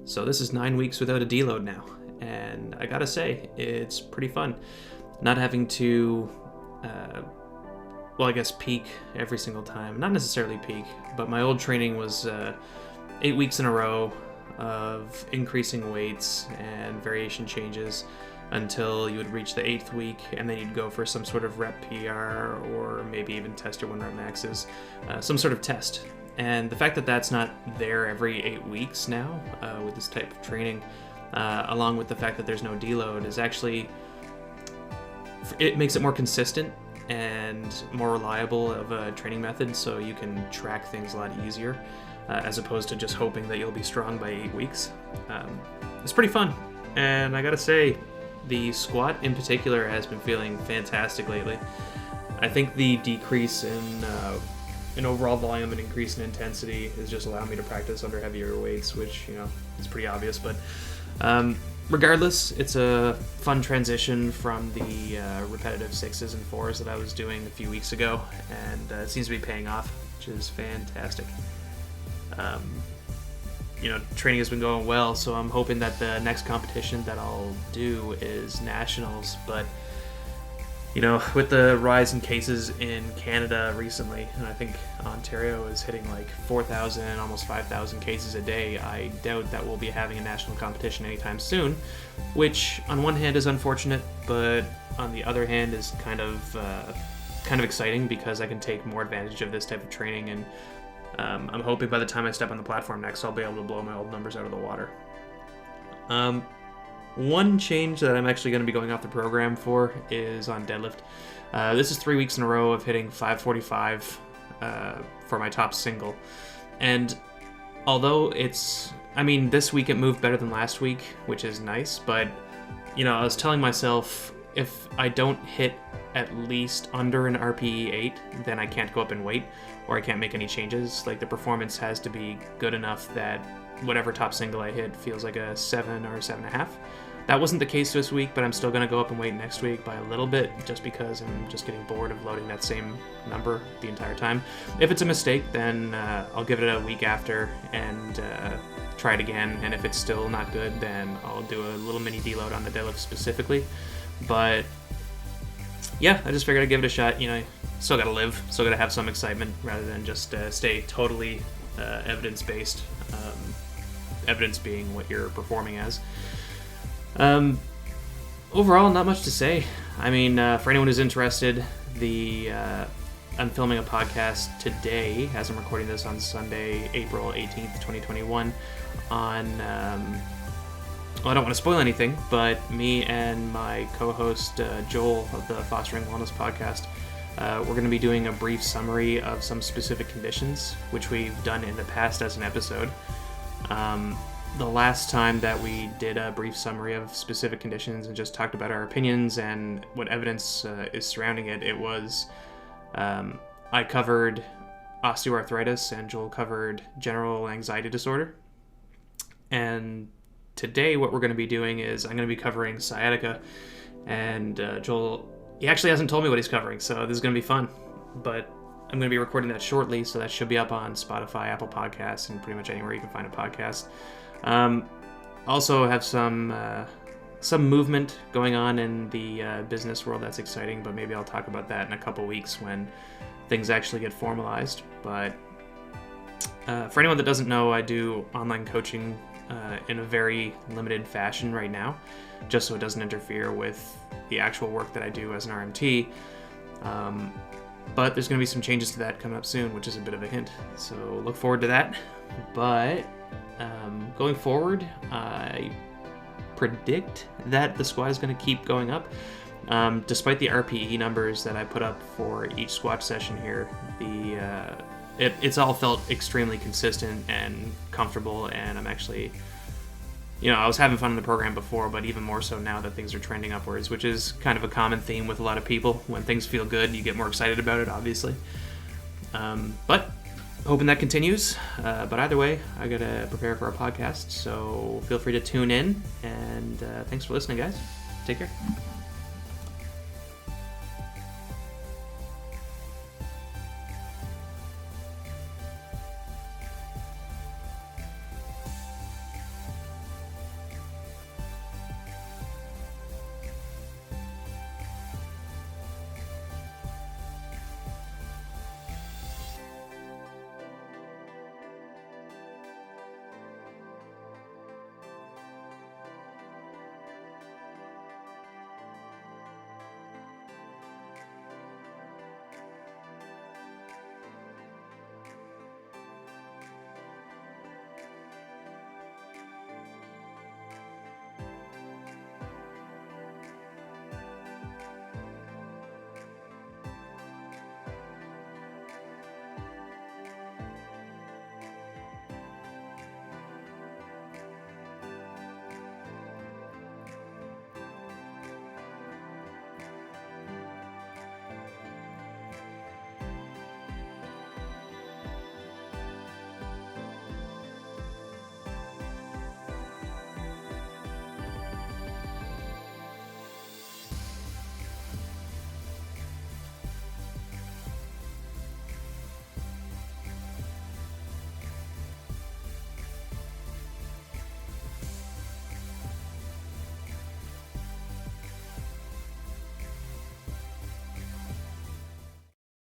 So this is 9 weeks without a deload now, and I gotta say, it's pretty fun. Not having to, peak every single time. Not necessarily peak, but my old training was 8 weeks in a row of increasing weights and variation changes until you would reach the 8th week, and then you'd go for some sort of rep PR or maybe even test your 1 rep maxes, some sort of test. And the fact that that's not there every 8 weeks now with this type of training, along with the fact that there's no deload, is actually, it makes it more consistent and more reliable of a training method, so you can track things a lot easier as opposed to just hoping that you'll be strong by 8 weeks. It's pretty fun, and I gotta say, the squat in particular has been feeling fantastic lately. I think the decrease in overall volume and increase in intensity is just allowing me to practice under heavier weights, which, is pretty obvious, but regardless, it's a fun transition from the repetitive 6s and 4s that I was doing a few weeks ago, and it seems to be paying off, which is fantastic. Training has been going well, so I'm hoping that the next competition that I'll do is nationals, but with the rise in cases in Canada recently, and I think Ontario is hitting like 4,000, almost 5,000 cases a day, I doubt that we'll be having a national competition anytime soon, which on one hand is unfortunate, but on the other hand is kind of exciting because I can take more advantage of this type of training, and I'm hoping by the time I step on the platform next, I'll be able to blow my old numbers out of the water. One change that I'm actually going to be going off the program for is on deadlift. This is 3 weeks in a row of hitting 545 for my top single. And although this week it moved better than last week, which is nice, but, I was telling myself, if I don't hit at least under an RPE 8, then I can't go up in weight, or I can't make any changes. Like, the performance has to be good enough that whatever top single I hit feels like a 7 or a 7.5. That wasn't the case this week, but I'm still going to go up in weight next week by a little bit, just because I'm just getting bored of loading that same number the entire time. If it's a mistake, then I'll give it a week after and try it again, and if it's still not good, then I'll do a little mini deload on the deadlift specifically. But yeah, I just figured I'd give it a shot. Still gotta live, still gotta have some excitement rather than just stay totally evidence-based. Evidence being what you're performing as. Overall, not much to say. For anyone who's interested, I'm filming a podcast today, as I'm recording this on Sunday, April 18th, 2021, on, I don't want to spoil anything, but me and my co-host, Joel, of the Fostering Wellness podcast, we're going to be doing a brief summary of some specific conditions, which we've done in the past as an episode. The last time that we did a brief summary of specific conditions and just talked about our opinions and what evidence is surrounding it, it was I covered osteoarthritis and Joel covered general anxiety disorder. And today what we're going to be doing is I'm going to be covering sciatica, and Joel, he actually hasn't told me what he's covering, so this is going to be fun. But I'm going to be recording that shortly, so that should be up on Spotify, Apple Podcasts, and pretty much anywhere you can find a podcast. Also have some movement going on in the business world that's exciting, but maybe I'll talk about that in a couple weeks when things actually get formalized. But for anyone that doesn't know, I do online coaching in a very limited fashion right now, just so it doesn't interfere with the actual work that I do as an RMT. But there's going to be some changes to that coming up soon, which is a bit of a hint. So look forward to that. But going forward, I predict that the squat is going to keep going up. Despite the RPE numbers that I put up for each squat session here, it's all felt extremely consistent and comfortable, and I'm actually, I was having fun in the program before, but even more so now that things are trending upwards, which is kind of a common theme with a lot of people. When things feel good, you get more excited about it, obviously. But hoping that continues. But either way, I gotta prepare for a podcast, so feel free to tune in, and thanks for listening, guys. Take care.